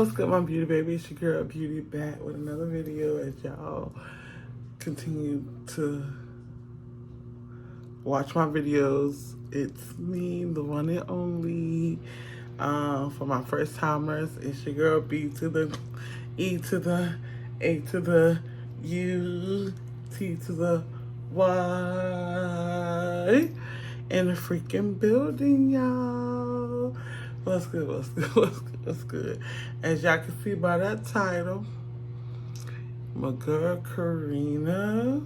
What's good, my beauty baby? It's your girl Beauty back with another video as y'all continue to watch my videos. It's me, the one and only. For my first timers, it's your girl B to the E to the A to the U T to the Y in the freaking building, y'all. What's good, what's good, what's good, what's good? As y'all can see by that title, my girl Carena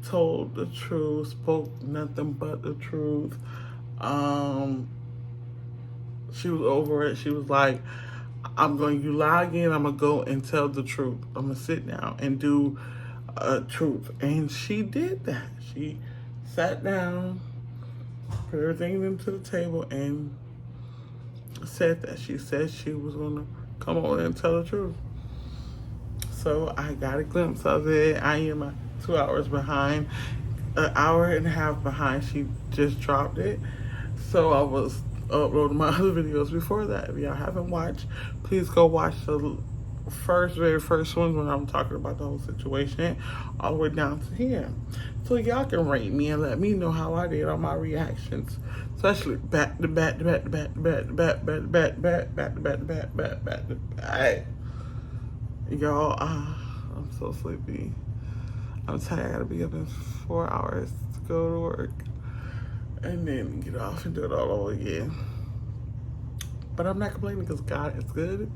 told the truth, spoke nothing but the truth. She was over it. She was like, you lie again, I'm gonna go and tell the truth. I'm gonna sit down and do truth. And she did that. She sat down, put everything into the table, and said that she said she was gonna come over and tell the truth. So I got a glimpse of it. I am 2 hours behind, an hour and a half behind. She just dropped it. So I was uploading my other videos before that. If y'all haven't watched, please go watch the very first one when I'm talking about the whole situation all the way down to here. So y'all can rate me and let me know how I did on my reactions. Especially back to back. Y'all, I'm so sleepy. I'm tired. I gotta be up in 4 hours to go to work and then get off and do it all over again. But I'm not complaining because God is good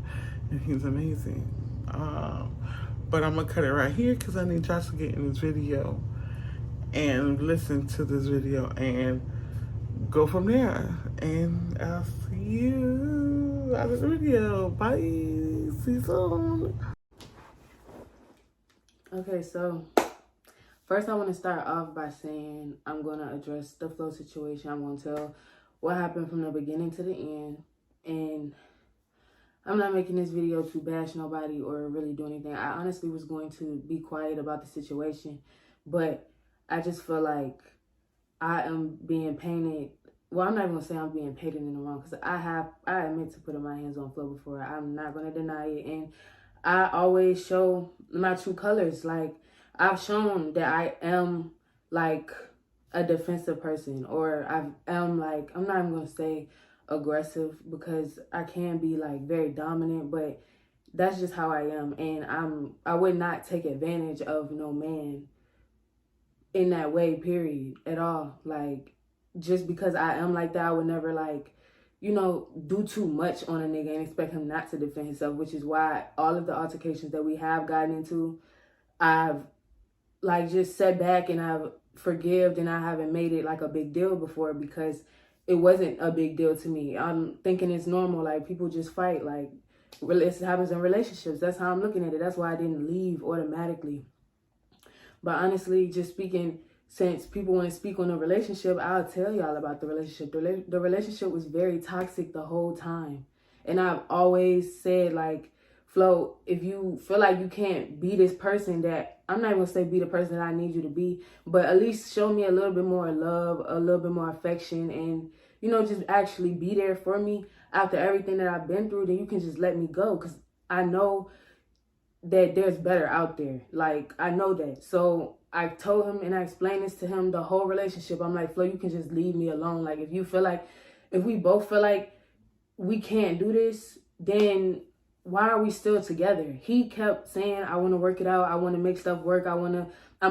and He's amazing. But I'm gonna cut it right here because I need y'all to get in this video and listen to this video and go from there. And I'll see you after the video. Bye. See you soon. Okay, so first I want to start off by saying I'm going to address the Flo situation. I'm going to tell what happened from the beginning to the end. And I'm not making this video to bash nobody or really do anything. I honestly was going to be quiet about the situation, but I just feel like I am being painted. Well, I'm not even going to say I'm being painted in the wrong because I admit to putting my hands on Flo before. I'm not going to deny it. And I always show my true colors. Like, I've shown that I am like a defensive person, or I am like, I'm not even going to say aggressive because I can be like very dominant, but that's just how I am. And I would not take advantage of no man in that way, period, at all. Like, just because I am like that, I would never like, do too much on a nigga and expect him not to defend himself, which is why all of the altercations that we have gotten into, I've like just sat back and I've forgived, and I haven't made it like a big deal before because it wasn't a big deal to me. I'm thinking it's normal. Like, people just fight. Like, it happens in relationships. That's how I'm looking at it. That's why I didn't leave automatically. But honestly, just speaking, since people want to speak on the relationship, I'll tell y'all about the relationship. The relationship was very toxic the whole time. And I've always said, like, Flo, if you feel like you can't be this person that, I'm not even going to say be the person that I need you to be, but at least show me a little bit more love, a little bit more affection, and, just actually be there for me after everything that I've been through, then you can just let me go, because I know that there's better out there. Like, I know that. So I told him and I explained this to him the whole relationship. I'm like, Flo, you can just leave me alone. Like, if we both feel like we can't do this, then why are we still together? He kept saying, I want to work it out. I want to make stuff work. I'm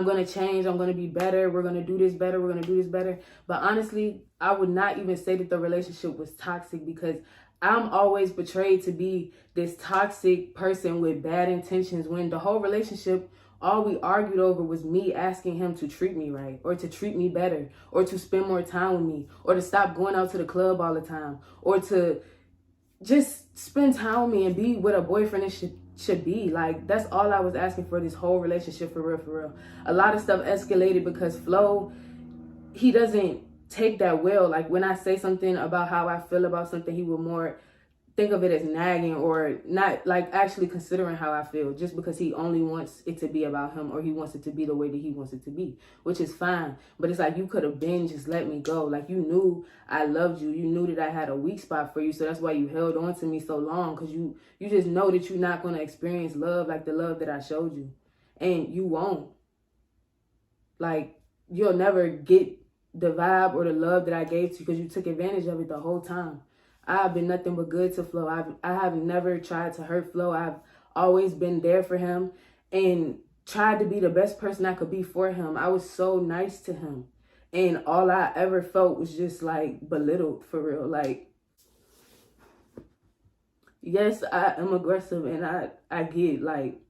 going to change. I'm going to be better. We're going to do this better. We're going to do this better. But honestly, I would not even say that the relationship was toxic, because I'm always portrayed to be this toxic person with bad intentions, when the whole relationship, all we argued over was me asking him to treat me right, or to treat me better, or to spend more time with me, or to stop going out to the club all the time, or to just spend time with me and be what a boyfriend should be. Like, that's all I was asking for this whole relationship, for real, for real. A lot of stuff escalated because Flo, he doesn't take that well. Like, when I say something about how I feel about something, he will more think of it as nagging or not like actually considering how I feel just because he only wants it to be about him or he wants it to be the way that he wants it to be, which is fine. But it's like you could have been just let me go. Like you knew I loved you. You knew that I had a weak spot for you. So that's why you held on to me so long, because you just know that you're not going to experience love like the love that I showed you. And you won't. Like you'll never get the vibe or the love that I gave to you because you took advantage of it the whole time. I've been nothing but good to Flo. I have never tried to hurt Flo. I've always been there for him and tried to be the best person I could be for him. I was so nice to him. And all I ever felt was just like belittled for real. Like, yes, I am aggressive and I get like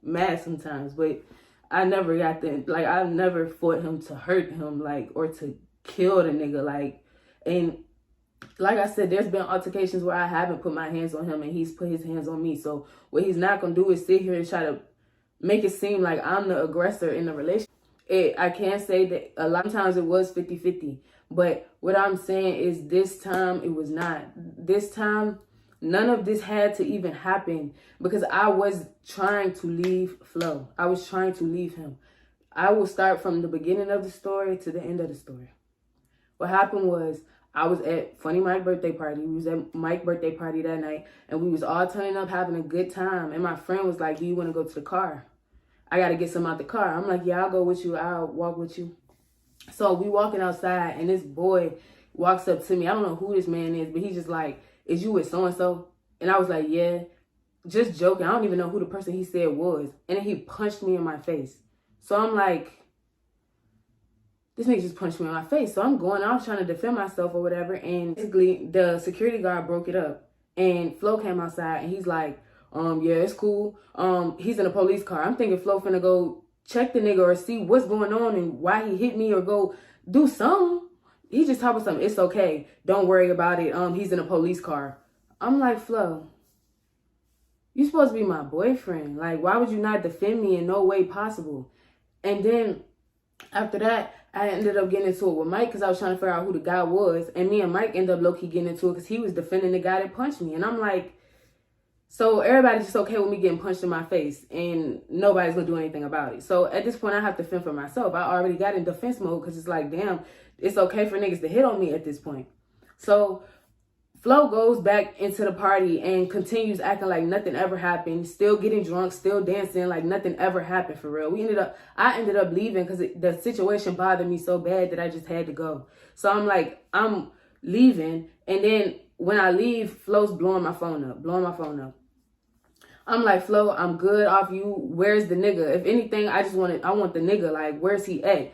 mad sometimes, but I never got I never fought him to hurt him, like, or to kill the nigga, like, and like I said, there's been altercations where I haven't put my hands on him and he's put his hands on me. So what he's not going to do is sit here and try to make it seem like I'm the aggressor in the relationship. I can't say that a lot of times it was 50-50. But what I'm saying is this time it was not. This time, none of this had to even happen because I was trying to leave Flo. I was trying to leave him. I will start from the beginning of the story to the end of the story. What happened was, I was at Funny Mike's birthday party. We was at Mike's birthday party that night. And we was all turning up, having a good time. And my friend was like, do you want to go to the car? I got to get some out the car. I'm like, yeah, I'll go with you. I'll walk with you. So we walking outside. And this boy walks up to me. I don't know who this man is. But he's just like, is you with so-and-so? And I was like, yeah. Just joking. I don't even know who the person he said was. And then he punched me in my face. So I'm like, this nigga just punched me in my face. So I'm going out trying to defend myself or whatever. And basically, the security guard broke it up. And Flo came outside and he's like, yeah, it's cool. He's in a police car. I'm thinking Flo finna go check the nigga or see what's going on and why he hit me or go do something. He just talking something. It's okay. Don't worry about it. He's in a police car. I'm like, Flo, you supposed to be my boyfriend. Like, why would you not defend me in no way possible? And then after that, I ended up getting into it with Mike because I was trying to figure out who the guy was. And me and Mike ended up low-key getting into it because he was defending the guy that punched me. And I'm like, so everybody's just okay with me getting punched in my face and nobody's going to do anything about it. So at this point, I have to fend for myself. I already got in defense mode because it's like, damn, it's okay for niggas to hit on me at this point. So Flo goes back into the party and continues acting like nothing ever happened, still getting drunk, still dancing like nothing ever happened for real. I ended up leaving because the situation bothered me so bad that I just had to go. So I'm like, I'm leaving. And then when I leave, Flo's blowing my phone up. I'm like, Flo, I'm good off you. Where's the nigga? If anything, I want the nigga. Like, where's he at?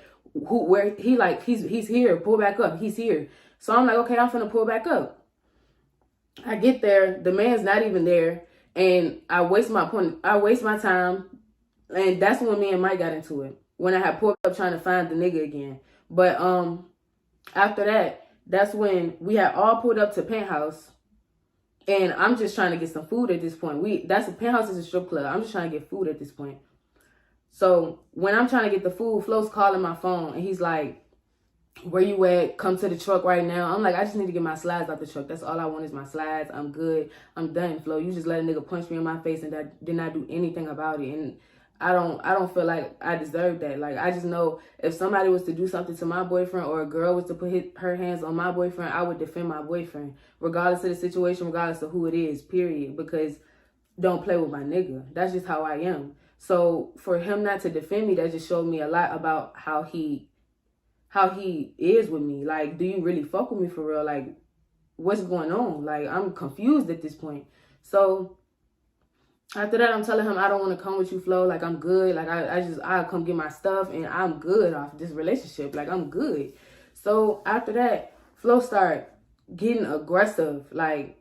He's here. Pull back up. He's here. So I'm like, okay, I'm finna pull back up. I get there, the man's not even there, and I waste my time, and that's when me and Mike got into it. When I had pulled up trying to find the nigga again. But after that, that's when we had all pulled up to Penthouse, and I'm just trying to get some food at this point. Penthouse is a strip club. I'm just trying to get food at this point. So when I'm trying to get the food, Flo's calling my phone, and he's like, where you at? Come to the truck right now. I'm like, I just need to get my slides out the truck. That's all I want is my slides. I'm good. I'm done, Flo. You just let a nigga punch me in my face and that did not do anything about it. And I don't feel like I deserve that. Like, I just know if somebody was to do something to my boyfriend or a girl was to put her hands on my boyfriend, I would defend my boyfriend, regardless of the situation, regardless of who it is, period. Because don't play with my nigga. That's just how I am. So for him not to defend me, that just showed me a lot about how he is with me. Like, do you really fuck with me for real? Like, what's going on? Like, I'm confused at this point. So after that, I'm telling him I don't want to come with you, Flo. Like, I'm good. Like, I'll come get my stuff and I'm good off this relationship. Like, I'm good. So after that, Flo started getting aggressive, like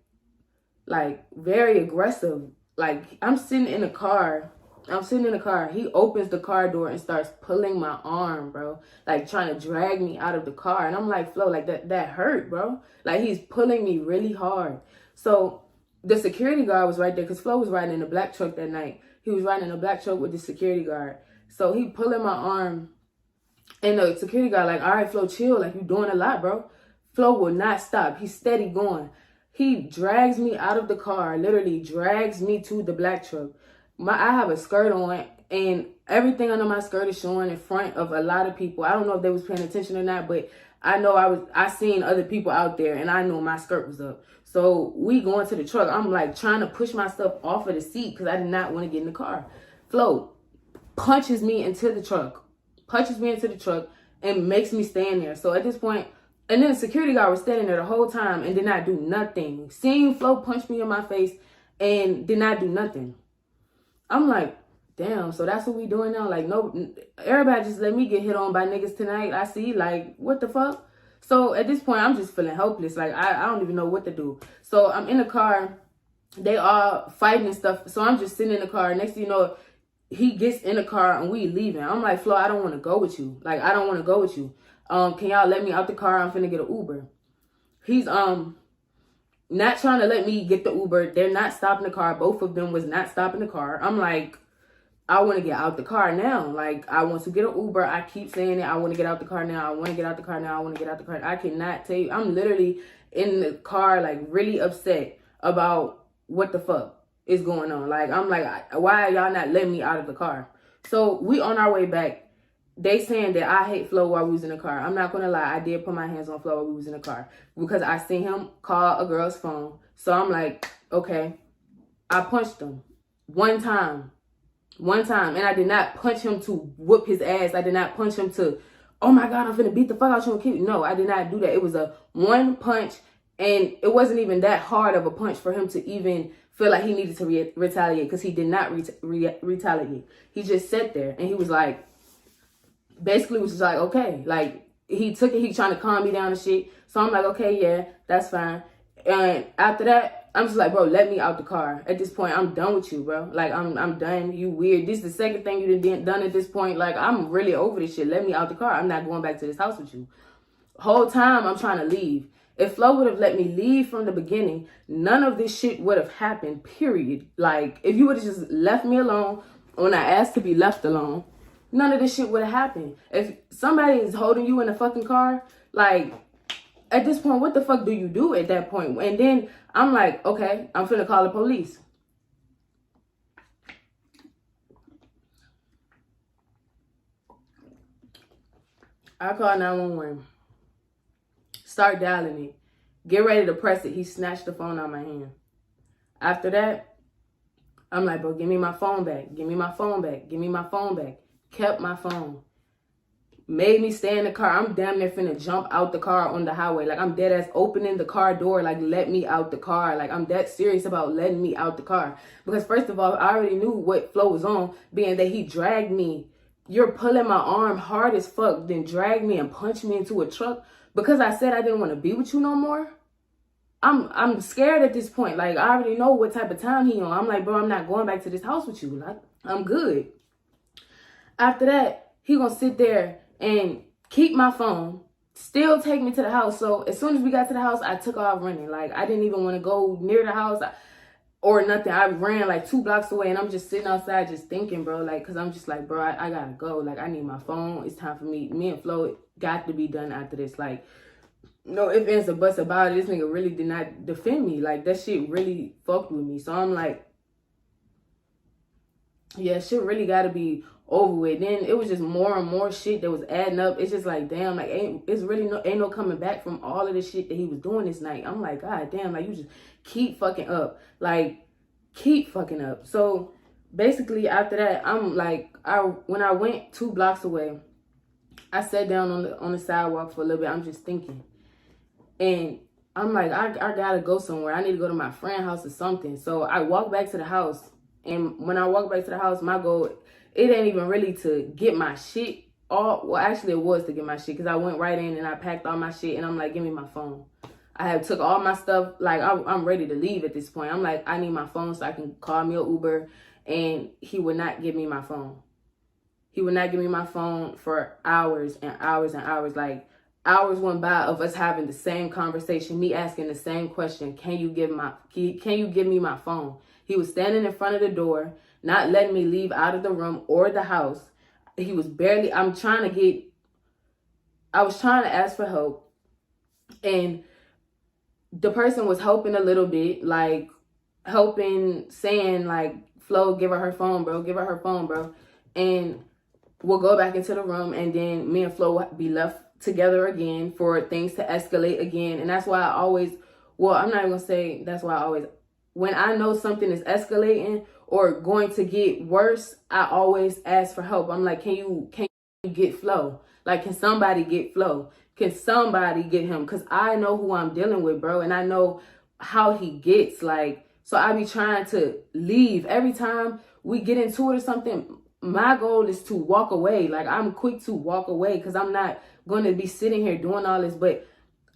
very aggressive. Like, I'm sitting in the car. He opens the car door and starts pulling my arm, bro. Like, trying to drag me out of the car. And I'm like, Flo, like, that hurt, bro. Like, he's pulling me really hard. So the security guard was right there because Flo was riding in a black truck that night. He was riding in a black truck with the security guard. So he pulling my arm. And the security guard like, all right, Flo, chill. Like, you doing a lot, bro. Flo will not stop. He's steady going. He drags me out of the car, literally drags me to the black truck. I have a skirt on, and everything under my skirt is showing in front of a lot of people. I don't know if they was paying attention or not, but I know I seen other people out there, and I know my skirt was up. So we going to the truck. I'm like trying to push myself off of the seat because I did not want to get in the car. Flo punches me into the truck, and makes me stand there. So at this point, and then the security guard was standing there the whole time and did not do nothing. Seeing Flo punch me in my face and did not do nothing. I'm like, damn, so that's what we doing now? Like, no, everybody just let me get hit on by niggas tonight. I see, like, what the fuck? So at this point, I'm just feeling helpless. Like, I don't even know what to do. So I'm in the car. They all fighting and stuff. So I'm just sitting in the car. Next thing you know, he gets in the car and we leaving. I'm like, Flo, I don't want to go with you. Like, I don't want to go with you. Can y'all let me out the car? I'm finna get an Uber. He's not trying to let me get the Uber. They're not stopping the car. Both of them was not stopping the car. I'm like, I want to get out the car now. Like, I want to get an Uber. I keep saying it. I want to get out the car now. I want to get out the car now. I want to get out the car. I cannot tell you. I'm literally in the car, like, really upset about what the fuck is going on. Like, I'm like, why are y'all not letting me out of the car? So we on our way back. They saying that I hate Flo while we was in the car. I'm not going to lie. I did put my hands on Flo while we was in the car because I seen him call a girl's phone. So I'm like, okay. I punched him one time. And I did not punch him to whoop his ass. I did not punch him to, oh my God, I'm finna beat the fuck out you and kill you. No, I did not do that. It was a one punch, and it wasn't even that hard of a punch for him to even feel like he needed to retaliate, because he did not retaliate. He just sat there and he was like, basically was just like, okay. Like, he took it, he trying to calm me down and shit. So I'm like, okay, yeah, that's fine. And after that, I'm just like, bro, let me out the car. At this point, I'm done with you, bro. Like, I'm done. You weird. This is the second thing you done at this point. Like, I'm really over this shit. Let me out the car. I'm not going back to this house with you. Whole time, I'm trying to leave. If Flo would have let me leave from the beginning, none of this shit would have happened, period. Like, if you would have just left me alone when I asked to be left alone, none of this shit would have happened. If somebody is holding you in a fucking car, like, at this point, what the fuck do you do at that point? And then I'm like, okay, I'm finna call the police. I call 911. Start dialing it. Get ready to press it. He snatched the phone out of my hand. After that, I'm like, bro, give me my phone back. Give me my phone back. Give me my phone back. Kept my phone. Made me stay in the car. I'm damn near finna jump out the car on the highway. Like, I'm dead ass opening the car door. Like, let me out the car. Like, I'm that serious about letting me out the car. Because first of all, I already knew what Flo was on, being that he dragged me. You're pulling my arm hard as fuck, then drag me and punch me into a truck because I said I didn't want to be with you no more. I'm scared at this point. Like, I already know what type of time he on. I'm like, bro, I'm not going back to this house with you. Like, I'm good. After that, he gonna sit there and keep my phone, still take me to the house. So as soon as we got to the house, I took off running. Like, I didn't even want to go near the house or nothing. I ran like 2 blocks away, and I'm just sitting outside just thinking, bro, like, because I'm just like, bro, I gotta go. Like, I need my phone. It's time for me and Flo got to be done after this. Like, no ifs, ands, or buts about it. This nigga really did not defend me. Like, that shit really fucked with me. So I'm like, yeah, shit really got to be over with. Then it was just more and more shit that was adding up. It's just like, damn, like, ain't no coming back from all of the shit that he was doing this night. I'm like, God damn, like, you just keep fucking up. Like, keep fucking up. So basically after that, I'm like, when I went 2 blocks away, I sat down on the sidewalk for a little bit. I'm just thinking. And I'm like, I gotta go somewhere. I need to go to my friend's house or something. So I walk back to the house. And when I walk back to the house, my goal, it ain't even really to get my shit all. Well, actually, it was to get my shit, because I went right in and I packed all my shit. And I'm like, give me my phone. I have took all my stuff. Like, I'm ready to leave at this point. I'm like, I need my phone so I can call me an Uber. And he would not give me my phone. He would not give me my phone for hours and hours and hours. Like, hours went by of us having the same conversation, me asking the same question. Can you give me my phone? He was standing in front of the door, not letting me leave out of the room or the house. He was barely, I was trying to ask for help. And the person was helping a little bit, like helping, saying like, Flo, give her phone, bro, give her her phone, bro. And we'll go back into the room, and then me and Flo will be left together again for things to escalate again. And that's why I always, well, I'm not even gonna say that's why I always, when I know something is escalating or going to get worse, I always ask for help. I'm like, can you get Flo? Like, can somebody get Flo? Can somebody get him? Because I know who I'm dealing with, bro. And I know how he gets. Like, so I be trying to leave. Every time we get into it or something, my goal is to walk away. Like, I'm quick to walk away because I'm not going to be sitting here doing all this. But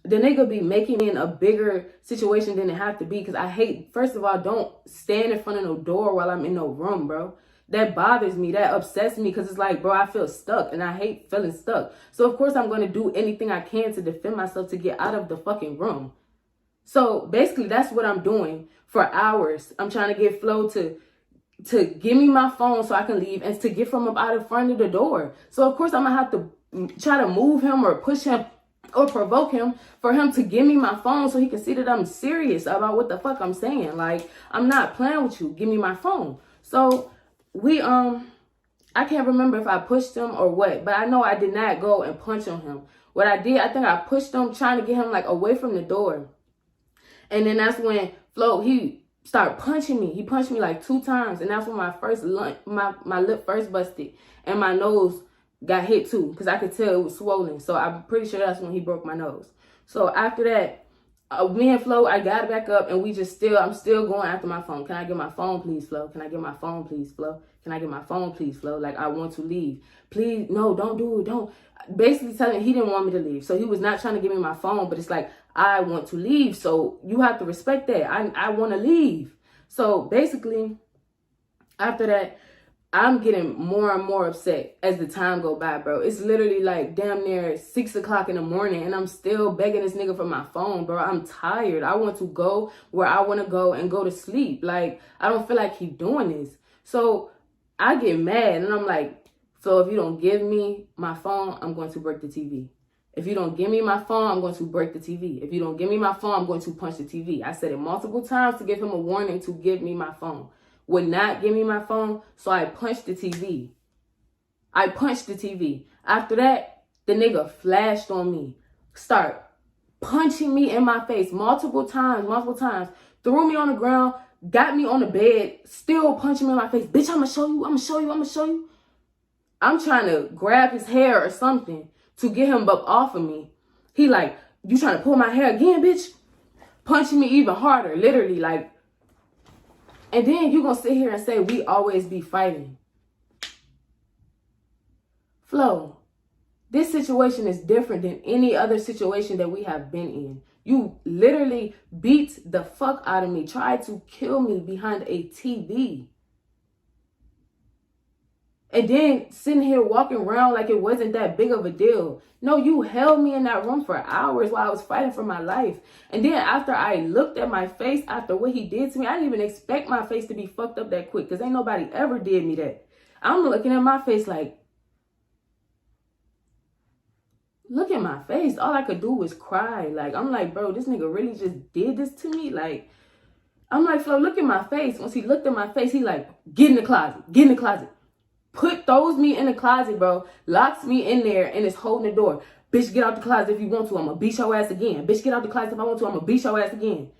the nigga be making it in a bigger situation than it have to be. Because I hate, first of all, don't stand in front of no door while I'm in no room, bro. That bothers me. That upsets me because it's like, bro, I feel stuck and I hate feeling stuck. So, of course, I'm going to do anything I can to defend myself to get out of the fucking room. So, basically, that's what I'm doing for hours. I'm trying to get Flo to give me my phone so I can leave and to get from up out in front of the door. So, of course, I'm going to have to try to move him or push him or provoke him for him to give me my phone so he can see that I'm serious about what the fuck I'm saying. Like, I'm not playing with you. Give me my phone. So, I can't remember if I pushed him or what, but I know I did not go and punch on him. What I did, I think I pushed him trying to get him like away from the door. And then that's when Flo, he started punching me. He punched me like 2 times. And that's when my lip first busted and my nose got hit too, because I could tell it was swollen. So I'm pretty sure that's when he broke my nose. So after that, me and Flo, I got back up and I'm still going after my phone. Can I get my phone, please, Flo? Can I get my phone, please, Flo? Can I get my phone, please, Flo? Like, I want to leave. Please, no, don't do it, don't. Basically telling he didn't want me to leave. So he was not trying to give me my phone, but it's like, I want to leave. So you have to respect that. I want to leave. So basically, after that, I'm getting more and more upset as the time go by, bro. It's literally like damn near 6 o'clock in the morning and I'm still begging this nigga for my phone, bro. I'm tired. I want to go where I want to go and go to sleep. Like, I don't feel like keep doing this. So I get mad and I'm like, so if you don't give me my phone, I'm going to break the TV. If you don't give me my phone, I'm going to break the TV. If you don't give me my phone, I'm going to punch the TV. I said it multiple times to give him a warning to give me my phone. Would not give me my phone, so I punched the TV. I punched the TV. After that, the nigga flashed on me. Start punching me in my face multiple times, threw me on the ground, got me on the bed, still punching me in my face. Bitch, I'ma show you. I'm trying to grab his hair or something to get him up off of me. He like, you trying to pull my hair again, bitch? Punching me even harder, literally, like. And then you gonna sit here and say we always be fighting. Flo, this situation is different than any other situation that we have been in. You literally beat the fuck out of me, tried to kill me behind a TV. And then sitting here walking around like it wasn't that big of a deal. No, you held me in that room for hours while I was fighting for my life. And then after I looked at my face, after what he did to me, I didn't even expect my face to be fucked up that quick because ain't nobody ever did me that. I'm looking at my face like, look at my face. All I could do was cry. Like, I'm like, bro, this nigga really just did this to me? Like, I'm like, Flo, look at my face. Once he looked at my face, he like, get in the closet. Throws me in the closet, bro. Locks me in there and is holding the door. Bitch, get out the closet if you want to. I'm gonna beat your ass again. Bitch, get out the closet if I want to. I'm gonna beat your ass again.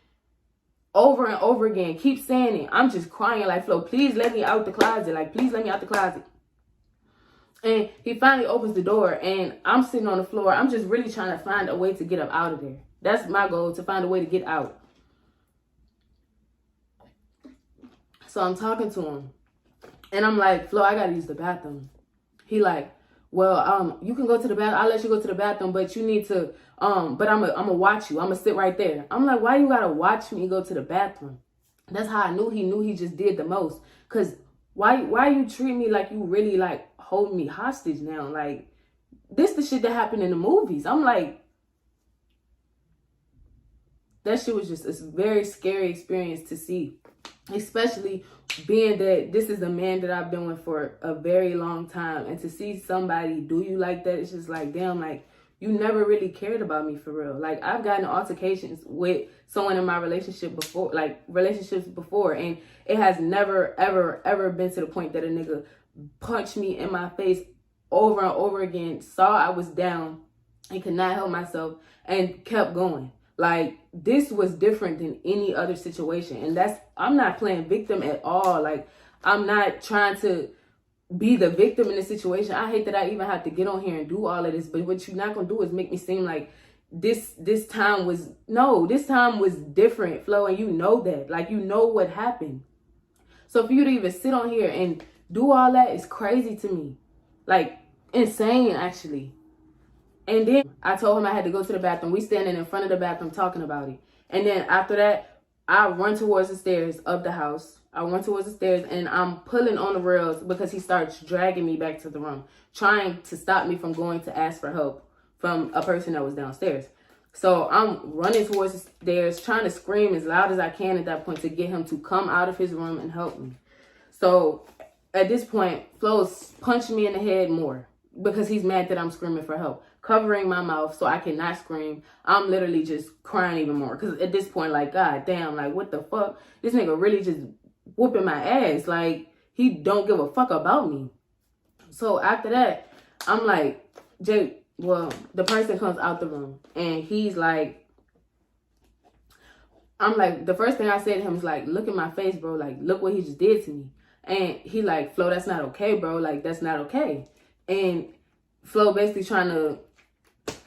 Over and over again. Keep saying it. I'm just crying like, Flo, please let me out the closet. Like, please let me out the closet. And he finally opens the door and I'm sitting on the floor. I'm just really trying to find a way to get up out of there. That's my goal, to find a way to get out. So I'm talking to him. And I'm like, Flo, I gotta use the bathroom. He like, well, you can go to the bathroom. I'll let you go to the bathroom, but you need to, but I'm gonna watch you. I'm gonna sit right there. I'm like, why you gotta watch me go to the bathroom? That's how I knew he just did the most. Cause why you treat me like you really like hold me hostage now? Like, this the shit that happened in the movies. I'm like, that shit was just a very scary experience to see. Especially being that this is a man that I've been with for a very long time. And to see somebody do you like that, it's just like, damn, like, You never really cared about me for real. Like, I've gotten altercations with someone in my relationship before, like relationships before, and it has never, ever, ever been to the point that a nigga punched me in my face over and over again, saw I was down and could not help myself and kept going. Like, this was different than any other situation. And I'm not playing victim at all. Like, I'm not trying to be the victim in the situation. I hate that I even have to get on here and do all of this, but what you're not gonna do is make me seem like this time was different, Flo, and you know that. Like, you know what happened. So for you to even sit on here and do all that is crazy to me. Like, insane, actually. And then I told him I had to go to the bathroom. We standing in front of the bathroom talking about it. And then after that, I run towards the stairs of the house. I went towards the stairs and I'm pulling on the rails because he starts dragging me back to the room, trying to stop me from going to ask for help from a person that was downstairs. So I'm running towards the stairs, trying to scream as loud as I can at that point to get him to come out of his room and help me. So at this point, Flo's punching me in the head more because he's mad that I'm screaming for help, covering my mouth so I cannot scream. I'm literally just crying even more because at this point, like, god damn, like, what the fuck? This nigga really just whooping my ass. Like, he don't give a fuck about me. So after that, I'm like, Jake, well, the person comes out the room and he's like, I'm like, the first thing I said to him was like, look at my face, bro. Like, look what he just did to me. And he like, Flo, that's not okay, bro. Like, that's not okay. And Flo basically trying to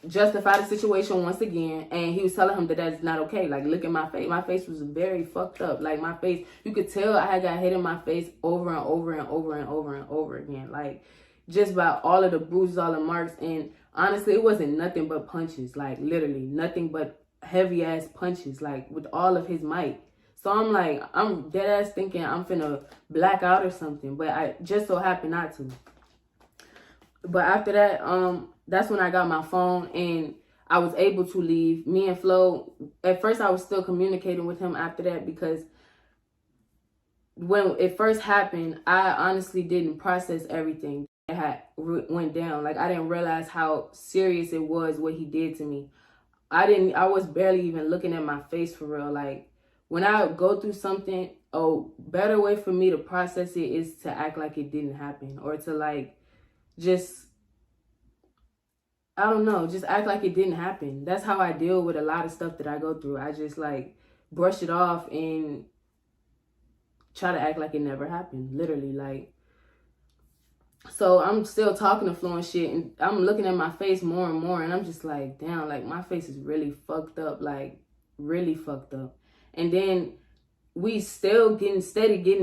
justify the situation once again, and he was telling him that that's not okay. Like, look at my face. My face was very fucked up. Like, my face, you could tell I had got hit in my face over and over and over and over and over again. Like, just by all of the bruises, all the marks. And honestly, it wasn't nothing but punches. Like, literally nothing but heavy ass punches, like with all of his might. So I'm like, I'm dead ass thinking I'm finna black out or something, but I just so happened not to. But after that, that's when I got my phone and I was able to leave. Me and Flo, at first I was still communicating with him after that because when it first happened, I honestly didn't process everything that had went down. Like, I didn't realize how serious it was what he did to me. I was barely even looking at my face for real. Like, when I go through something, a better way for me to process it is to act like it didn't happen, or to like, just, I don't know, just act like it didn't happen. That's how I deal with a lot of stuff that I go through. I just like brush it off and try to act like it never happened, literally. Like, so I'm still talking to Flo and shit, and I'm looking at my face more and more, and I'm just like, damn, like, my face is really fucked up, like, really fucked up. And then we still getting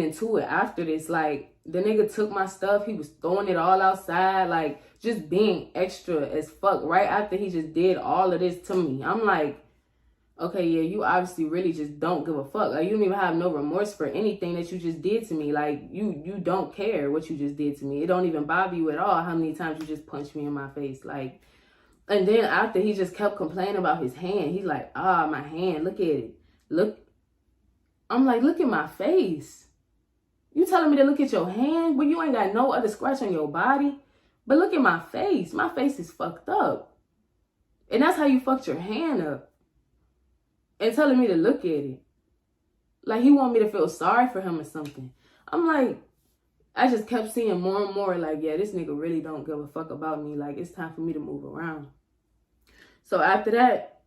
into it after this. Like, the nigga took my stuff, he was throwing it all outside, like, just being extra as fuck right after he just did all of this to me. I'm like, okay, yeah, you obviously really just don't give a fuck. Like, you don't even have no remorse for anything that you just did to me. Like, you don't care what you just did to me. It don't even bother you at all how many times you just punched me in my face. Like, and then after, he just kept complaining about his hand. He's like, my hand, look at it. Look. I'm like, look at my face. You telling me to look at your hand, but you ain't got no other scratch on your body? But look at my face. My face is fucked up. And that's how you fucked your hand up. And telling me to look at it. Like, he want me to feel sorry for him or something. I'm like, I just kept seeing more and more, like, yeah, this nigga really don't give a fuck about me. Like, it's time for me to move around. So after that,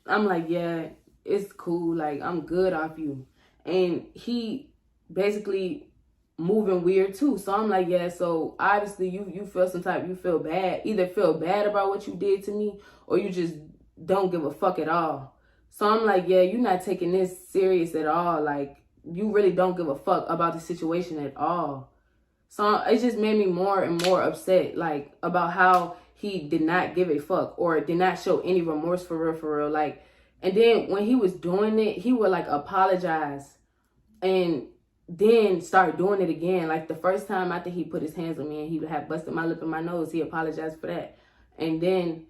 I'm like, yeah, it's cool. Like, I'm good off you. And he basically moving weird too. So I'm like, yeah, so obviously you feel some type, you feel bad. Either feel bad about what you did to me, or you just don't give a fuck at all. So I'm like, yeah, you're not taking this serious at all. Like, you really don't give a fuck about the situation at all. So it just made me more and more upset, like, about how he did not give a fuck or did not show any remorse for real. Like, and then when he was doing it, he would like apologize and then start doing it again. Like, the first time after he put his hands on me and he would have busted my lip and my nose, he apologized for that. And then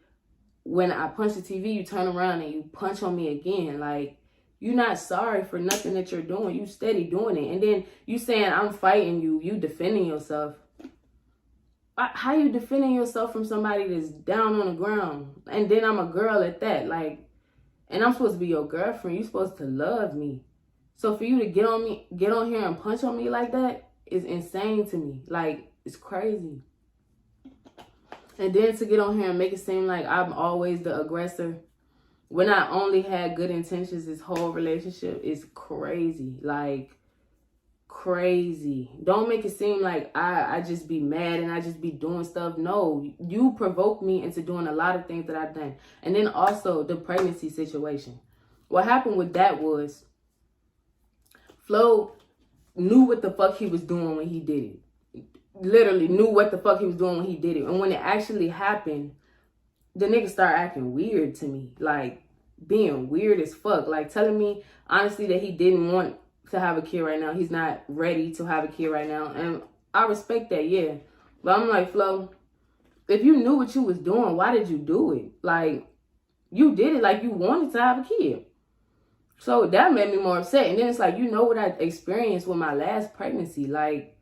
when I punch the TV, you turn around and you punch on me again. Like, you're not sorry for nothing that you're doing. You steady doing it. And then you saying I'm fighting you, you defending yourself. how you defending yourself from somebody that's down on the ground? And then I'm a girl at that. Like, and I'm supposed to be your girlfriend. You're supposed to love me. So for you to get on here and punch on me like that is insane to me. Like, it's crazy. And then to get on here and make it seem like I'm always the aggressor when I only had good intentions this whole relationship is crazy. Like, crazy. Don't make it seem like I just be mad and I just be doing stuff. No, you provoked me into doing a lot of things that I've done. And then also the pregnancy situation. What happened with that was Flo knew what the fuck he was doing when he did it. Literally knew what the fuck he was doing when he did it. And when it actually happened, the nigga started acting weird to me. Like, being weird as fuck. Like, telling me honestly that he didn't want to have a kid right now. He's not ready to have a kid right now. And I respect that, yeah. But I'm like, Flo, if you knew what you was doing, why did you do it? Like, you did it like you wanted to have a kid. So that made me more upset. And then it's like, you know what I experienced with my last pregnancy. Like,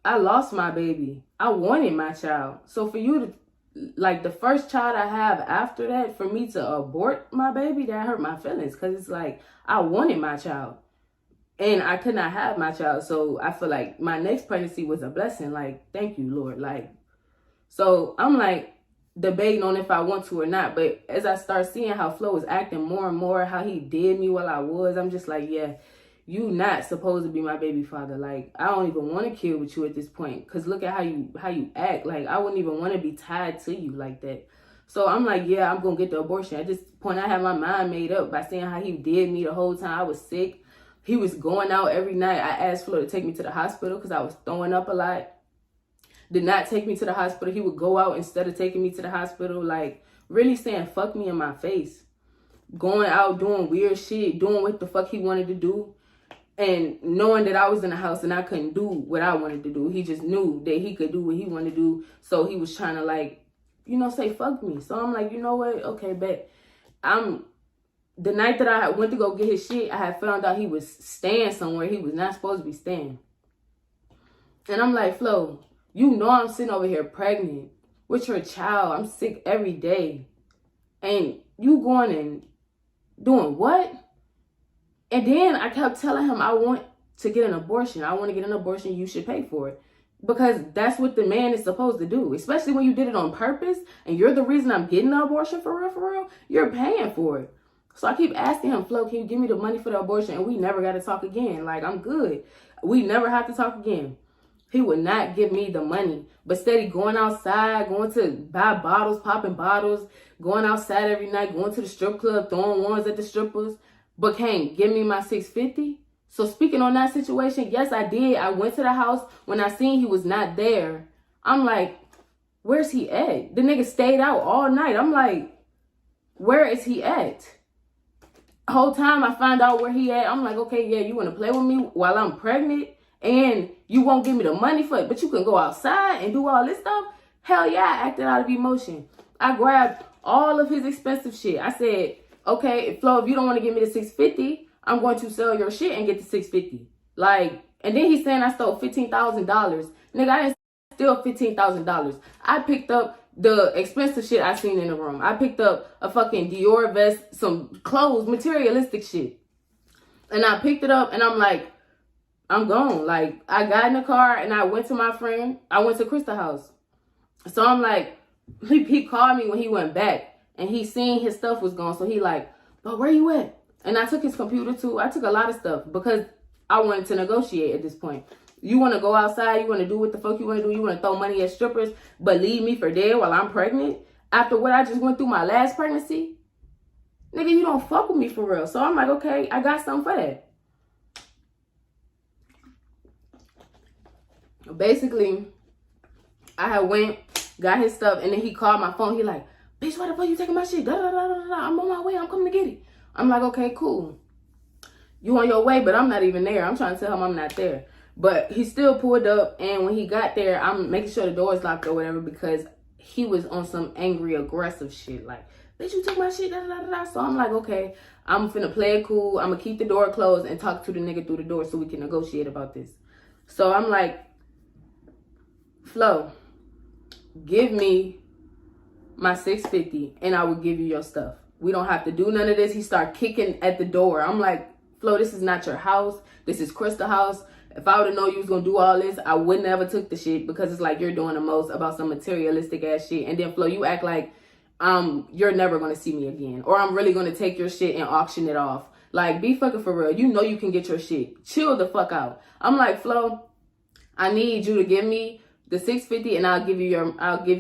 I lost my baby. I wanted my child. So for you to, like, the first child I have after that, for me to abort my baby, that hurt my feelings. Because it's like, I wanted my child. And I could not have my child. So I feel like my next pregnancy was a blessing. Like, thank you, Lord. Like, so I'm like debating on if I want to or not. But as I start seeing how Flo was acting more and more, how he did me while I was, I'm just like, yeah, you not supposed to be my baby father. Like, I don't even want to kill with you at this point. Because look at how you act. Like, I wouldn't even want to be tied to you like that. So I'm like, yeah, I'm going to get the abortion. At this point, I had my mind made up by seeing how he did me the whole time I was sick. He was going out every night. I asked Flo to take me to the hospital because I was throwing up a lot. Did not take me to the hospital. He would go out instead of taking me to the hospital. Like, really saying fuck me in my face. Going out doing weird shit. Doing what the fuck he wanted to do. And knowing that I was in the house and I couldn't do what I wanted to do. He just knew that he could do what he wanted to do. So he was trying to, like, you know, say fuck me. So I'm like, you know what? Okay, bet. The night that I went to go get his shit, I had found out he was staying somewhere he was not supposed to be staying. And I'm like, Flo, you know I'm sitting over here pregnant with your child. I'm sick every day. And you going and doing what? And then I kept telling him I want to get an abortion. I want to get an abortion. You should pay for it. Because that's what the man is supposed to do. Especially when you did it on purpose and you're the reason I'm getting the abortion for real. You're paying for it. So I keep asking him, Flo, can you give me the money for the abortion? And we never got to talk again. Like, I'm good. We never have to talk again. He would not give me the money. But steady going outside, going to buy bottles, popping bottles, going outside every night, going to the strip club, throwing ones at the strippers. But can't give me my $650. So speaking on that situation, yes, I did. I went to the house. When I seen he was not there, I'm like, where's he at? The nigga stayed out all night. I'm like, where is he at? Whole time I find out where he at. I'm like, okay, yeah, you want to play with me while I'm pregnant and you won't give me the money for it, but you can go outside and do all this stuff? Hell yeah, I acted out of emotion. I grabbed all of his expensive shit. I said, okay, Flo, if you don't want to give me the $650, I'm going to sell your shit and get the $650. Like, and then he's saying I stole $15,000. Nigga, I didn't steal $15,000. I picked up the expensive shit I seen in the room. I picked up a fucking Dior vest, some clothes, materialistic shit. And I picked it up and I'm like, I'm gone. Like, I got in the car and I went to my friend. I went to Krista's house. So I'm like, he called me when he went back and he seen his stuff was gone. So he like, but where you at? And I took his computer too. I took a lot of stuff because I wanted to negotiate at this point. You want to go outside, you want to do what the fuck you want to do, you want to throw money at strippers, but leave me for dead while I'm pregnant? After what I just went through my last pregnancy? Nigga, you don't fuck with me for real. So I'm like, okay, I got something for that. Basically, I had went, got his stuff, and then he called my phone. He like, bitch, why the fuck you taking my shit? Da, da, da, da, da. I'm on my way. I'm coming to get it. I'm like, okay, cool. You on your way, but I'm not even there. I'm trying to tell him I'm not there. But he still pulled up, and when he got there, I'm making sure the door is locked or whatever because he was on some angry, aggressive shit. Like, bitch, you took my shit, da, da, da, da. So I'm like, okay, I'm finna play it cool. I'm gonna keep the door closed and talk to the nigga through the door so we can negotiate about this. So I'm like, Flo, give me my $650 and I will give you your stuff. We don't have to do none of this. He started kicking at the door. I'm like, Flo, this is not your house. This is Crystal house. If I would have known you was going to do all this, I wouldn't have ever took the shit, because it's like you're doing the most about some materialistic ass shit. And then, Flo, you act like you're never going to see me again, or I'm really going to take your shit and auction it off. Like, be fucking for real. You know you can get your shit. Chill the fuck out. I'm like, Flo, I need you to give me the $650 and I'll give you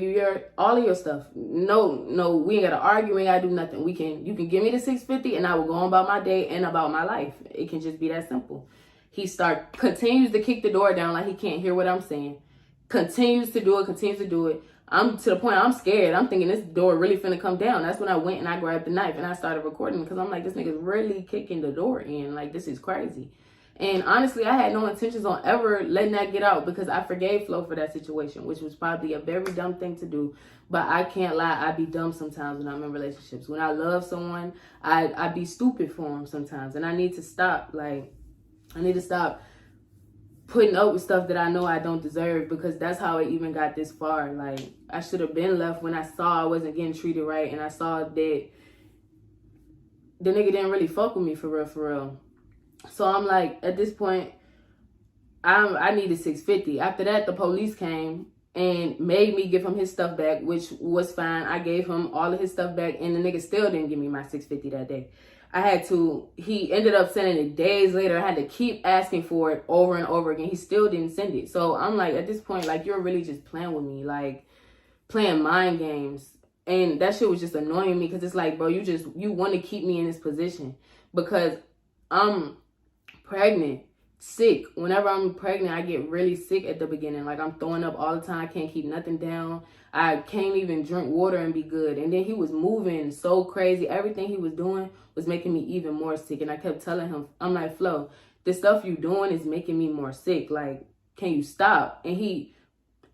your all of your stuff. No, we ain't gotta argue, we ain't gotta do nothing. You can give me the $650 and I will go on about my day and about my life. It can just be that simple. He continues to kick the door down like he can't hear what I'm saying. Continues to do it. I'm to the point I'm scared. I'm thinking this door really finna come down. That's when I went and I grabbed the knife and I started recording, because I'm like, this nigga's really kicking the door in. Like, this is crazy. And honestly, I had no intentions on ever letting that get out, because I forgave Flo for that situation, which was probably a very dumb thing to do. But I can't lie, I be dumb sometimes when I'm in relationships. When I love someone, I be stupid for them sometimes. And I need to stop. Like, I need to stop putting up with stuff that I know I don't deserve, because that's how it even got this far. Like, I should have been left when I saw I wasn't getting treated right, and I saw that the nigga didn't really fuck with me for real. So I'm like, at this point, I needed $650. After that, the police came and made me give him his stuff back, which was fine. I gave him all of his stuff back, and the nigga still didn't give me my $650 that day. He ended up sending it days later. I had to keep asking for it over and over again. He still didn't send it. So I'm like, at this point, like, you're really just playing with me, like playing mind games. And that shit was just annoying me, because it's like, bro, you want to keep me in this position because I'm pregnant, sick. Whenever I'm pregnant, I get really sick at the beginning. Like, I'm throwing up all the time. I can't keep nothing down. I can't even drink water and be good. And then he was moving so crazy. Everything he was doing was making me even more sick. And I kept telling him, I'm like, Flo, the stuff you doing is making me more sick. Like, can you stop? And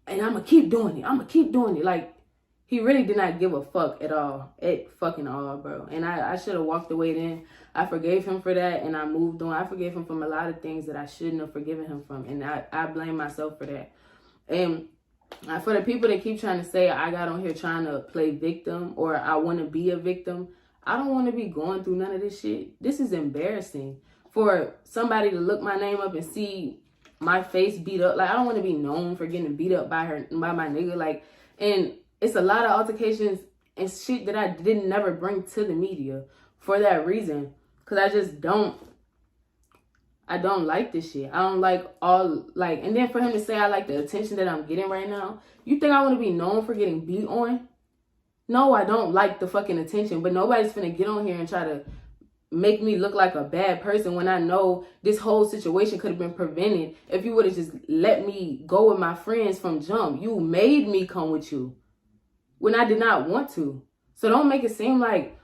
I'm going to keep doing it. Like, he really did not give a fuck at all. Fucking all, bro. And I should have walked away then. I forgave him for that, and I moved on. I forgave him from a lot of things that I shouldn't have forgiven him from. And I blame myself for that. And for the people that keep trying to say I got on here trying to play victim, or I want to be a victim, I don't want to be going through none of this shit. This is embarrassing. For somebody to look my name up and see my face beat up. Like, I don't want to be known for getting beat up by my nigga. Like, and it's a lot of altercations and shit that I never bring to the media for that reason. Because I just don't like this shit. I don't like and then for him to say I like the attention that I'm getting right now. You think I want to be known for getting beat on? No, I don't like the fucking attention. But nobody's finna get on here and try to make me look like a bad person when I know this whole situation could have been prevented if you would have just let me go with my friends from jump. You made me come with you when I did not want to. So don't make it seem like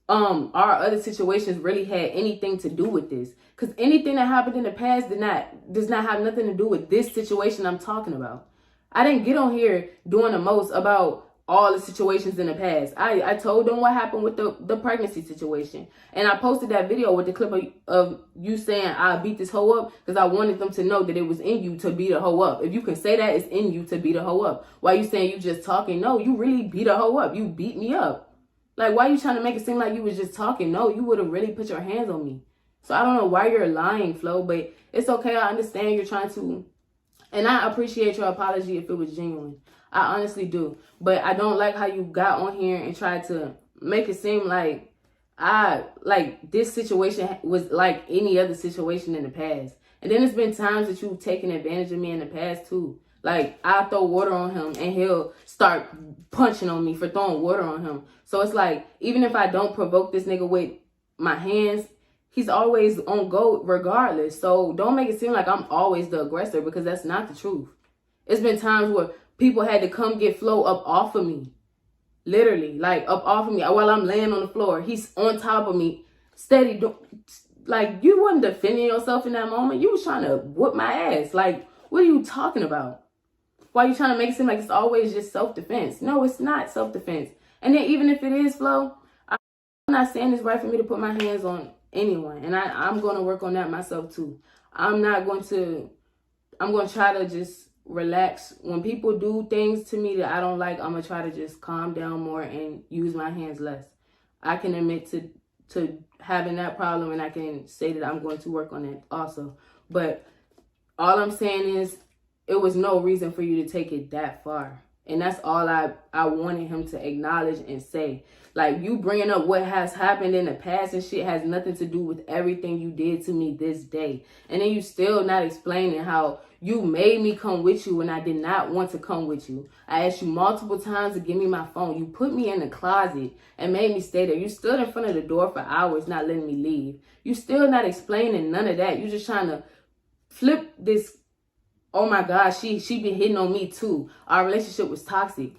our other situations really had anything to do with this. Because anything that happened in the past does not have nothing to do with this situation I'm talking about. I didn't get on here doing the most about all the situations in the past. I told them what happened with the pregnancy situation. And I posted that video with the clip of you saying I beat this hoe up, because I wanted them to know that it was in you to beat a hoe up. If you can say that, it's in you to beat a hoe up. Why you saying you just talking? No, you really beat a hoe up. You beat me up. Like, why are you trying to make it seem like you was just talking? No, you would have really put your hands on me. So I don't know why you're lying, Flo, but it's okay. I understand you're trying to, and I appreciate your apology if it was genuine. I honestly do. But I don't like how you got on here and tried to make it seem like this situation was like any other situation in the past. And then there's been times that you've taken advantage of me in the past too. Like, I throw water on him and he'll start punching on me for throwing water on him. So it's like, even if I don't provoke this nigga with my hands, he's always on go regardless. So don't make it seem like I'm always the aggressor, because that's not the truth. It's been times where people had to come get Flo up off of me. Literally, like up off of me while I'm laying on the floor. He's on top of me, steady. Like, you wasn't defending yourself in that moment. You was trying to whoop my ass. Like, what are you talking about? Why are you trying to make it seem like it's always just self-defense? No, it's not self-defense. And then even if it is, Flo, I'm not saying it's right for me to put my hands on anyone. And I'm going to work on that myself too. I'm going to try to just relax. When people do things to me that I don't like, I'm gonna try to just calm down more and use my hands less. I can admit to having that problem, and I can say that I'm going to work on it also. But all I'm saying is, it was no reason for you to take it that far. And that's all I wanted him to acknowledge and say. Like, you bringing up what has happened in the past and shit has nothing to do with everything you did to me this day. And then you still not explaining how you made me come with you when I did not want to come with you. I asked you multiple times to give me my phone. You put me in the closet and made me stay there. You stood in front of the door for hours not letting me leave. You still not explaining none of that. You just trying to flip this. Oh my God, she been hitting on me too. Our relationship was toxic.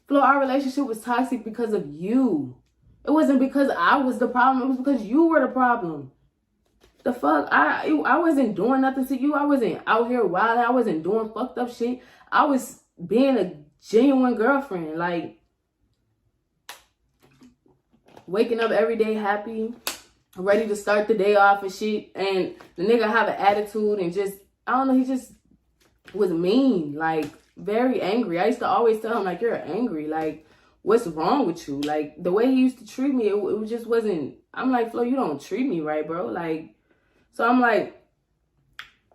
Flo, our relationship was toxic because of you. It wasn't because I was the problem. It was because you were the problem. The fuck? I wasn't doing nothing to you. I wasn't out here wild. I wasn't doing fucked up shit. I was being a genuine girlfriend. Like, waking up every day happy, ready to start the day off and shit. And the nigga have an attitude and just, I don't know, he just was mean, like very angry. I used to always tell him, like, you're angry, like, what's wrong with you? Like, the way he used to treat me, it just wasn't. I'm like, Flo, you don't treat me right, bro. Like, so I'm like,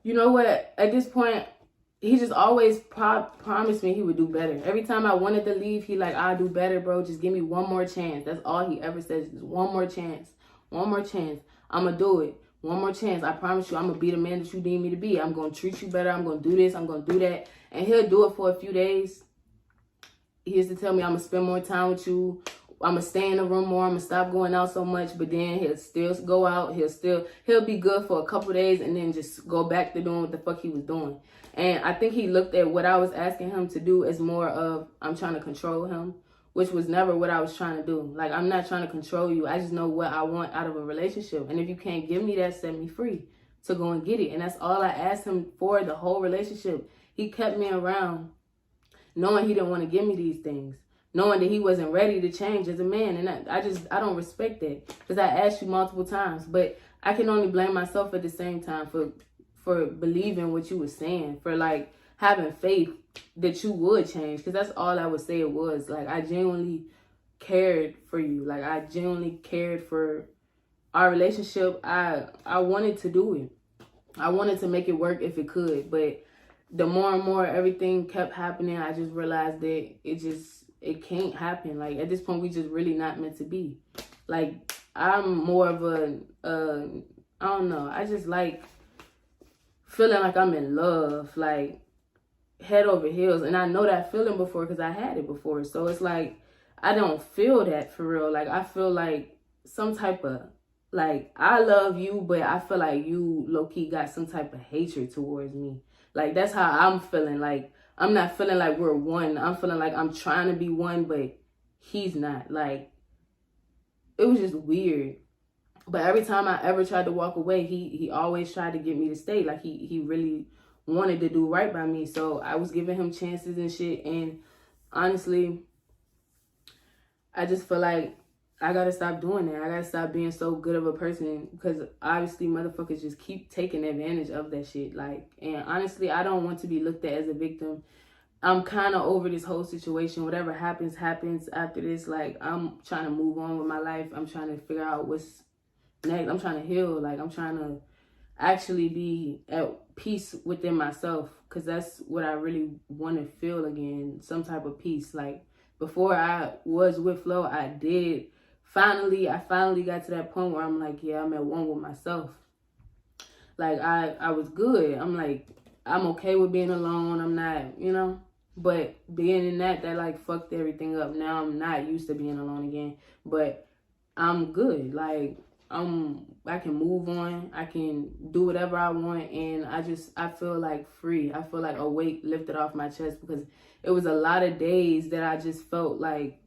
you know what, at this point, he just always promised me he would do better. Every time I wanted to leave, he like, I'll do better, bro, just give me one more chance. That's all he ever says, is one more chance, I'm gonna do it. One more chance. I promise you, I'm going to be the man that you need me to be. I'm going to treat you better. I'm going to do this. I'm going to do that. And he'll do it for a few days. He used to tell me, I'm going to spend more time with you. I'm going to stay in the room more. I'm going to stop going out so much. But then he'll still go out. He'll be good for a couple days and then just go back to doing what the fuck he was doing. And I think he looked at what I was asking him to do as more of, I'm trying to control him, which was never what I was trying to do. Like, I'm not trying to control you. I just know what I want out of a relationship. And if you can't give me that, set me free to go and get it. And that's all I asked him for the whole relationship. He kept me around knowing he didn't want to give me these things, knowing that he wasn't ready to change as a man. And I don't respect that, because I asked you multiple times. But I can only blame myself at the same time for believing what you were saying, for like having faith that you would change, because that's all I would say it was. Like, I genuinely cared for you. Like, I genuinely cared for our relationship. I wanted to do it. I wanted to make it work if it could. But the more and more everything kept happening, I just realized that it can't happen. Like, at this point, we just really not meant to be. Like, I'm more of I don't know. I just like feeling like I'm in love. Like, head over heels. And I know that feeling before because I had it before. So it's like, I don't feel that for real. Like, I feel like some type of, like, I love you, but I feel like you low-key got some type of hatred towards me. Like, that's how I'm feeling. Like, I'm not feeling like we're one. I'm feeling like I'm trying to be one, but he's not. Like, it was just weird. But every time I ever tried to walk away, he always tried to get me to stay. Like, he really wanted to do right by me. So I was giving him chances and shit. And honestly, I just feel like I gotta stop doing that. I gotta stop being so good of a person, because obviously motherfuckers just keep taking advantage of that shit. Like, and honestly, I don't want to be looked at as a victim. I'm kind of over this whole situation. Whatever happens after this. Like, I'm trying to move on with my life. I'm trying to figure out what's next. I'm trying to heal. Like, I'm trying to actually be at peace within myself, because that's what I really want to feel again. Some type of peace. Like, before I was with Flo, I finally got to that point where I'm like, yeah, I'm at one with myself. Like, I was good. I'm like, I'm okay with being alone. I'm not, but being in that like fucked everything up. Now I'm not used to being alone again, but I'm good. Like, I can move on. I can do whatever I want. And I feel like free. I feel like a weight lifted off my chest, because it was a lot of days that I just felt like,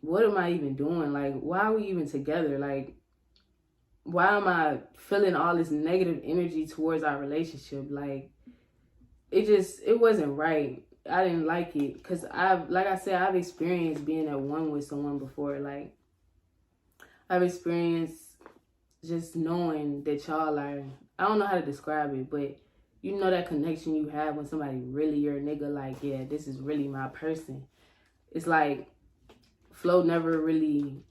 what am I even doing? Like, why are we even together? Like, why am I feeling all this negative energy towards our relationship? Like, it wasn't right. I didn't like it, because I've experienced being at one with someone before. Like, I've experienced just knowing that y'all are, I don't know how to describe it, but you know that connection you have when somebody really your nigga, like, yeah, this is really my person. It's like Flo never really,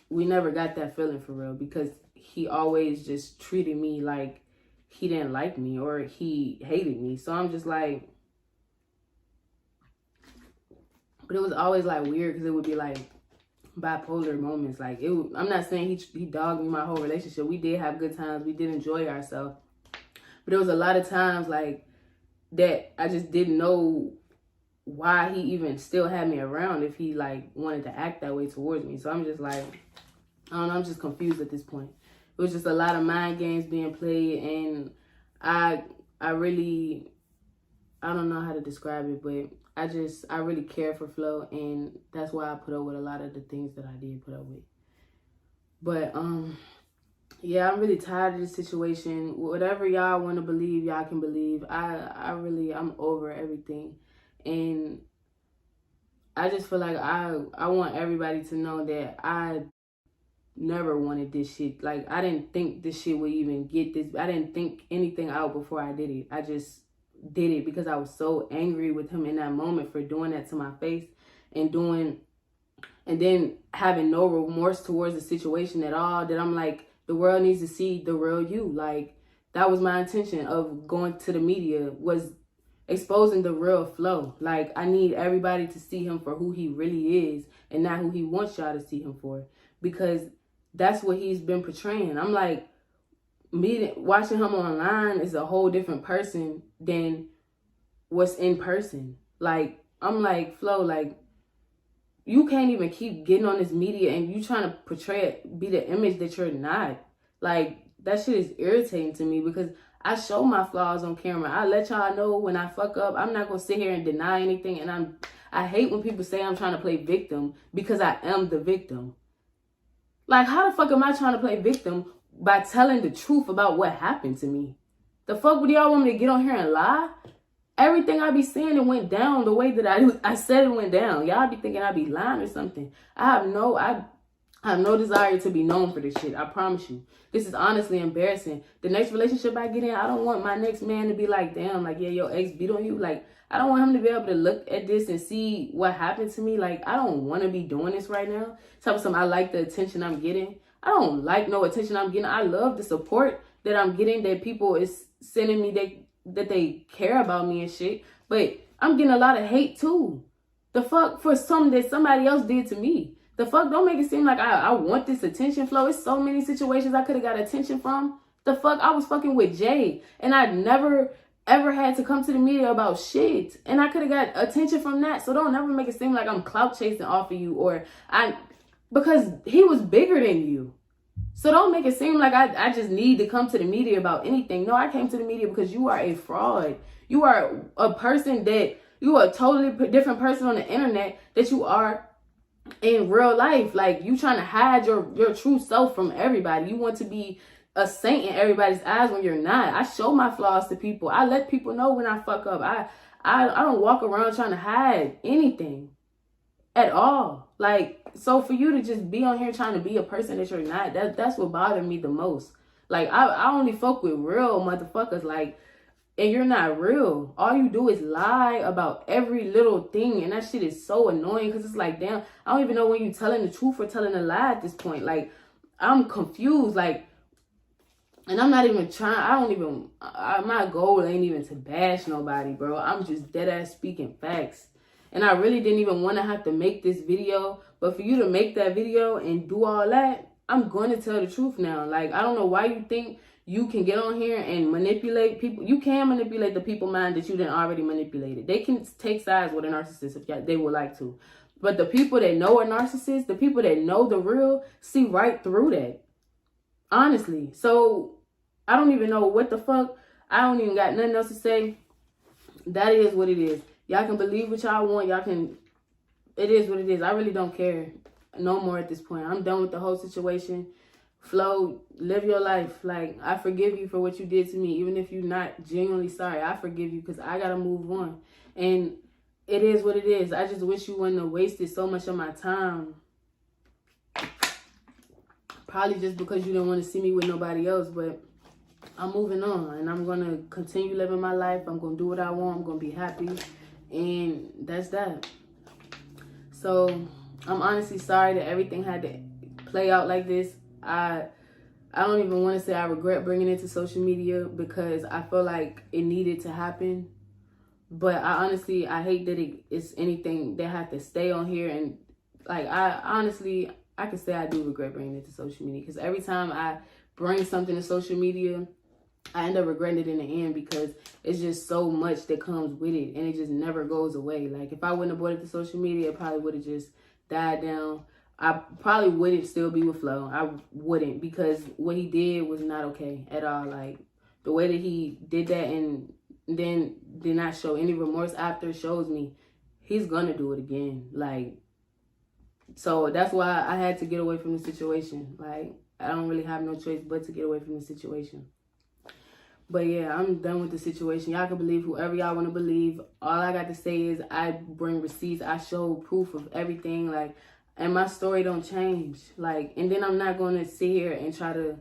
we never got that feeling for real, because he always just treated me like he didn't like me or he hated me. So I'm just like, but it was always like weird, because it would be like bipolar moments. Like, I'm not saying he dogged me my whole relationship. We did have good times. We did enjoy ourselves. But there was a lot of times like that I just didn't know why he even still had me around if he like wanted to act that way towards me. So I'm just like, I don't know, I'm just confused at this point. It was just a lot of mind games being played, and I really, I don't know how to describe it, but I really care for Flo, and that's why I put up with a lot of the things that I did put up with. But yeah, I'm really tired of this situation. Whatever y'all want to believe, y'all can believe. I'm over everything. And I just feel like I want everybody to know that I never wanted this shit. Like, I didn't think this shit would even get this. I didn't think anything out before I did it. I just did it because I was so angry with him in that moment for doing that to my face, and then having no remorse towards the situation at all, that I'm like, the world needs to see the real you. Like, that was my intention of going to the media, was exposing the real Flo. Like, I need everybody to see him for who he really is and not who he wants y'all to see him for, because that's what he's been portraying. I'm like, watching him online is a whole different person than what's in person. Like, I'm like, Flo, like, you can't even keep getting on this media and you trying to portray it, be the image that you're not. Like, that shit is irritating to me, because I show my flaws on camera. I let y'all know when I fuck up. I'm not gonna sit here and deny anything. And I hate when people say I'm trying to play victim, because I am the victim. Like, how the fuck am I trying to play victim by telling the truth about what happened to me? The fuck would y'all want me to get on here and lie? Everything I be saying, it went down the way that I said it went down. Y'all be thinking I be lying or something. I have no desire to be known for this shit. I promise you. This is honestly embarrassing. The next relationship I get in, I don't want my next man to be like, damn, like, yeah, your ex beat on you. Like, I don't want him to be able to look at this and see what happened to me. Like, I don't want to be doing this right now. Tell me something, I like the attention I'm getting. I don't like no attention I'm getting. I love the support that I'm getting, that people is sending me, that they care about me and shit. But I'm getting a lot of hate too. The fuck, for something that somebody else did to me. The fuck, don't make it seem like I want this attention, Flo. It's so many situations I could have got attention from. The fuck, I was fucking with Jay, and I never ever had to come to the media about shit, and I could have got attention from that. So don't ever make it seem like I'm clout chasing off of you, because he was bigger than you. So don't make it seem like I just need to come to the media about anything. No, I came to the media because you are a fraud. You are a person that, you are a totally different person on the internet that you are in real life. Like, you trying to hide your true self from everybody. You want to be a saint in everybody's eyes when you're not. I show my flaws to people. I let people know when I fuck up. I don't walk around trying to hide anything at all. Like, so for you to just be on here trying to be a person that you're not, that's what bothered me the most. Like, I only fuck with real motherfuckers, like, and you're not real. All you do is lie about every little thing, and that shit is so annoying, because it's like, damn, I don't even know when you're telling the truth or telling a lie at this point. Like, I'm confused, like, and I'm not even trying, my goal ain't even to bash nobody, bro. I'm just dead ass speaking facts. And I really didn't even want to have to make this video. But for you to make that video and do all that, I'm going to tell the truth now. Like, I don't know why you think you can get on here and manipulate people. You can manipulate the people mind that you didn't already manipulated. They can take sides with a narcissist if they would like to. But the people that know a narcissist, the people that know the real, see right through that. Honestly. So, I don't even know what the fuck. I don't even got nothing else to say. That is what it is. Y'all can believe what y'all want. It is what it is. I really don't care no more at this point. I'm done with the whole situation. Flo, live your life. Like, I forgive you for what you did to me. Even if you're not genuinely sorry, I forgive you, because I got to move on. And it is what it is. I just wish you wouldn't have wasted so much of my time. Probably just because you didn't want to see me with nobody else. But I'm moving on, and I'm going to continue living my life. I'm going to do what I want. I'm going to be happy, and that's that. So I'm honestly sorry that everything had to play out like this. I don't even want to say I regret bringing it to social media because I feel like it needed to happen. But I hate that it's anything that had to stay on here. And like, I can say I do regret bringing it to social media because every time I bring something to social media, I end up regretting it in the end because it's just so much that comes with it and it just never goes away. Like, if I wouldn't have brought it to social media, it probably would have just died down. I probably wouldn't still be with Flo. I wouldn't, because what he did was not okay at all. Like, the way that he did that and then did not show any remorse after shows me he's gonna do it again. Like, so that's why I had to get away from the situation. Like, I don't really have no choice but to get away from the situation. But yeah, I'm done with the situation. Y'all can believe whoever y'all want to believe. All I got to say is I bring receipts. I show proof of everything. Like, and my story don't change. Like, and then I'm not going to sit here and try to,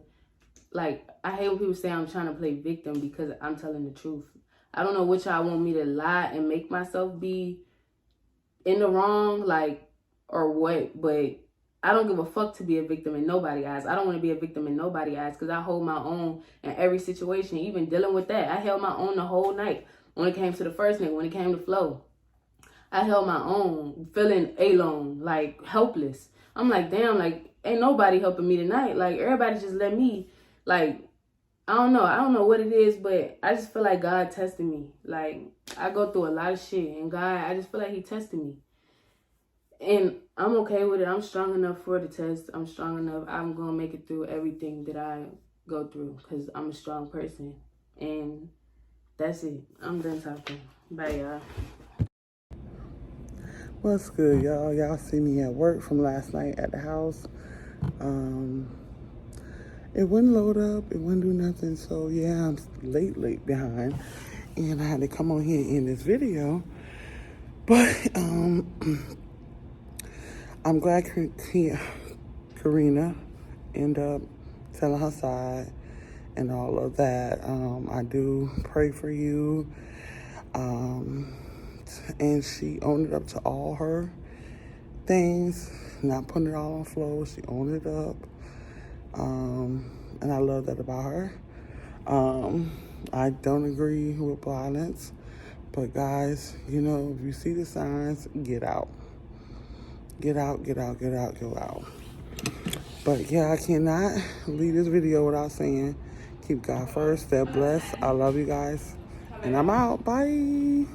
like, I hate when people say I'm trying to play victim because I'm telling the truth. I don't know what y'all want me to lie and make myself be in the wrong, like, or what, but I don't give a fuck to be a victim in nobody's eyes. I don't want to be a victim in nobody's eyes because I hold my own in every situation, even dealing with that. I held my own the whole night when it came to the first nigga, when it came to Flo. I held my own, feeling alone, like helpless. I'm like, damn, like, ain't nobody helping me tonight. Like, everybody just let me, like, I don't know what it is, but I just feel like God tested me. Like, I go through a lot of shit, and God, I just feel like he tested me. And I'm okay with it. I'm strong enough for the test. I'm strong enough. I'm going to make it through everything that I go through because I'm a strong person. And that's it. I'm done talking. Bye, y'all. What's good, y'all? Y'all see me at work from last night at the house. It wouldn't load up. It wouldn't do nothing. So, yeah, I'm late behind. And I had to come on here in this video. But, I'm glad Carena ended up telling her side and all of that. I do pray for you. And she owned it up to all her things, not putting it all on Flo. She owned it up. And I love that about her. I don't agree with violence. But guys, you know, if you see the signs, get out. Get out. But yeah, I cannot leave this video without saying, keep God first, stay blessed. I love you guys. And I'm out. Bye.